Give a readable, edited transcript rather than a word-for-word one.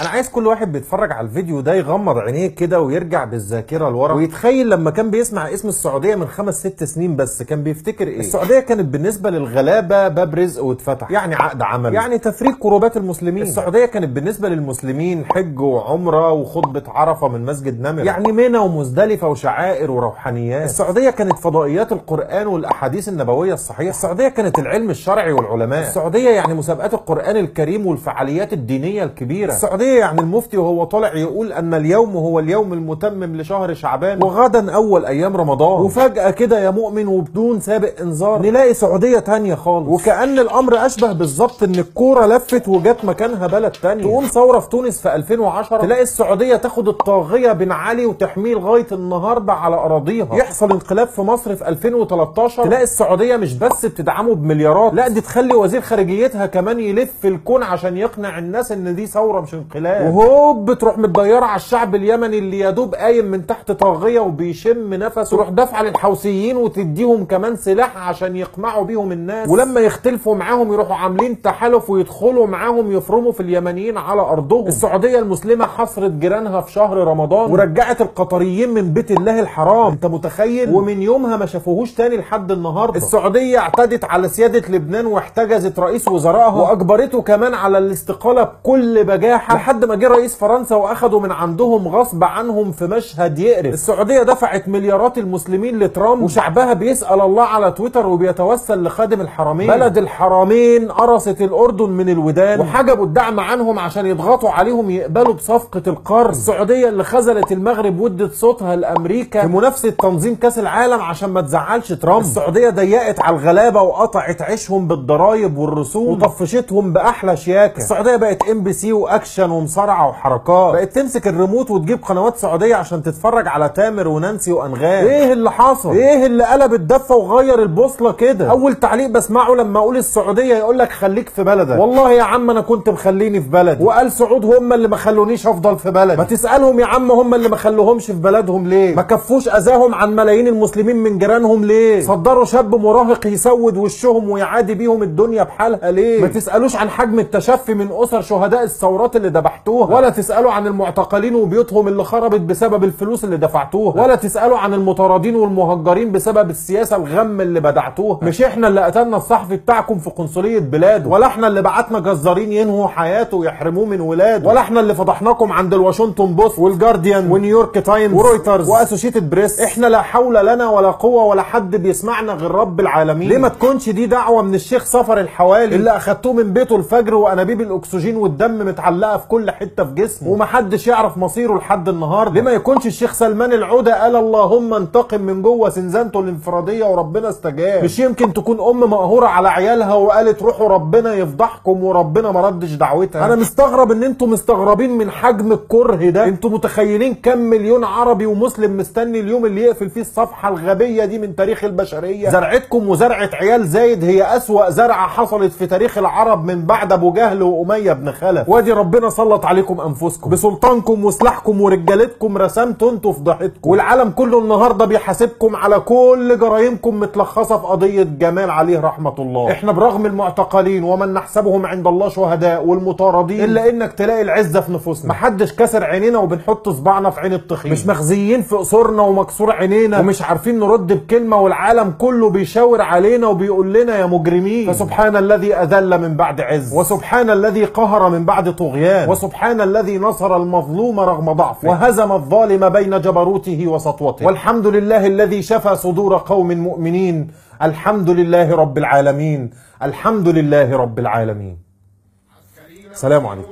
انا عايز كل واحد بيتفرج على الفيديو ده يغمض عينيه كده ويرجع بالذاكره لورا ويتخيل لما كان بيسمع اسم السعوديه من 5-6 سنين بس كان بيفتكر ايه. السعوديه كانت بالنسبه للغلابه باب رزق واتفتح، يعني عقد عمل، يعني تفريج كروبات المسلمين. السعوديه كانت بالنسبه للمسلمين حج وعمره وخطبه عرفه من مسجد نمر، يعني منى ومزدلفه وشعائر وروحانيات. السعوديه كانت فضائيات القران والاحاديث النبويه الصحيحه. السعوديه كانت العلم الشرعي والعلماء. السعوديه يعني مسابقات القران الكريم والفعاليات الدينيه الكبيره. السعوديه يعني المفتي وهو طالع يقول ان اليوم هو اليوم المتمم لشهر شعبان وغدا اول ايام رمضان، وفجأة كده يا مؤمن وبدون سابق انذار نلاقي سعودية تانية خالص، وكأن الامر اشبه بالظبط ان الكورة لفت وجت مكانها بلد تانية. تقوم ثورة في تونس في 2010 تلاقي السعودية تاخد الطاغية بن علي وتحميه لغاية النهاردة على اراضيها. يحصل انقلاب في مصر في 2013 تلاقي السعودية مش بس بتدعمه بمليارات، لا دي تخلي وزير خارجيتها كمان يلف الكون عشان يقنع الناس ان دي ثورة مش انقلاب، وهوب بتروح متضيره على الشعب اليمني اللي يا دوب قايم من تحت طاغيه وبيشم نفسه، تروح دافعه للحوثيين وتديهم كمان سلاح عشان يقمعوا بيهم الناس، ولما يختلفوا معاهم يروحوا عاملين تحالف ويدخلوا معاهم يفرموا في اليمنيين على ارضهم. السعوديه المسلمه حصرت جيرانها في شهر رمضان ورجعت القطريين من بيت الله الحرام، انت متخيل؟ ومن يومها ما شافوهوش تاني لحد النهارده. السعوديه اعتدت على سياده لبنان واحتجزت رئيس وزرائها واجبرته كمان على الاستقاله بكل بجاحه لحد ما جه رئيس فرنسا واخدوا من عندهم غصب عنهم في مشهد يقرف. السعوديه دفعت مليارات المسلمين لترامب وشعبها بيسأل الله على تويتر وبيتوسل لخادم الحرمين. بلد الحرمين قرصت الاردن من الودان وحجبوا الدعم عنهم عشان يضغطوا عليهم يقبلوا بصفقه القرن. السعوديه اللي خذلت المغرب وادت صوتها لامريكا في منافسه تنظيم كاس العالم عشان ما تزعلش ترامب. السعوديه ضيقت على الغلابه وقطعت عيشهم بالضرايب والرسوم وطفشتهم باحلى شياكه. السعوديه بقت MBC واكشن ومصارعه وحركات، بقت تمسك الريموت وتجيب قنوات سعوديه عشان تتفرج على تامر ونانسي وانغام. ايه اللي حصل؟ ايه اللي قلب الدفه وغير البوصله كده؟ اول تعليق بسمعه لما اقول السعوديه يقول لك خليك في بلدك. والله يا عم انا كنت مخليني في بلدي، وقال سعود هم اللي ما خلونيش افضل في بلدي. ما تسالهم يا عم هم اللي ما خلوهمش في بلدهم ليه؟ ما كفوش اذاهم عن ملايين المسلمين من جيرانهم ليه؟ صدروا شاب مراهق يسود وشهم ويعادي بيهم الدنيا بحالها ليه؟ ما تسالوش عن حجم التشفي من اسر شهداء الثورات اللي ذبحتوها، ولا تسالوا عن المعتقلين وبيوتهم اللي خربت بسبب الفلوس اللي دفعتوها، ولا تسالوا عن المطاردين والمهجرين بسبب السياسه الغم اللي بدعتوها. مش احنا اللي قتلنا الصحفي بتاعكم في قنصليه بلاده، ولا احنا اللي بعتنا جزارين ينهوا حياته ويحرموه من ولاده، ولا احنا اللي فضحناكم عند الواشنطن بوست والجارديان ونيويورك تايمز ورويترز واسوشيتد بريس. احنا لا حول لنا ولا قوه ولا حد بيسمعنا غير رب العالمين. ليه ما تكونش دي دعوه من الشيخ صفر الحوالي اللي اخدتوه من بيته الفجر وانابيب الاكسجين والدم متعلقه في كل حته في جسمه ومحدش يعرف مصيره لحد النهارده؟ ليه ما يكونش الشيخ سلمان العوده قال اللهم انتقم من جوه زنزانته الانفراديه وربنا استجاب؟ مش يمكن تكون ام مقهوره على عيالها وقالت روحوا ربنا يفضحكم وربنا ما ردش دعوتها؟ انا مستغرب ان انتوا مستغربين من حجم الكره ده. انتوا متخيلين كم مليون عربي ومسلم مستني اليوم اللي يقفل فيه الصفحه الغبيه دي من تاريخ البشريه؟ زرعتكم وزرعه عيال زايد هي اسوأ زرعه حصلت في تاريخ العرب من بعد ابو جهل واميه بن خلف، وادي ربنا سلط عليكم انفسكم بسلطانكم وسلاحكم ورجالتكم، رسمتوا انتوا فضحتكم، والعالم كله النهارده بيحاسبكم على كل جرايمكم متلخصه في قضيه جمال عليه رحمه الله. احنا برغم المعتقلين ومن نحسبهم عند الله شهداء والمطاردين الا انك تلاقي العزه في نفوسنا، محدش كسر عينينا وبنحط صباعنا في عين الطخين، مش مخزيين في قصورنا ومكسور عينينا ومش عارفين نرد بكلمه، والعالم كله بيشاور علينا وبيقول لنا يا مجرمين. فسبحان الذي اذل من بعد عز، وسبحان الذي قهر من بعد طغيان، وسبحان الذي نصر المظلوم رغم ضعفه وهزم الظالم بين جبروته وسطوته، والحمد لله الذي شفى صدور قوم مؤمنين. الحمد لله رب العالمين، الحمد لله رب العالمين. السلام عليكم.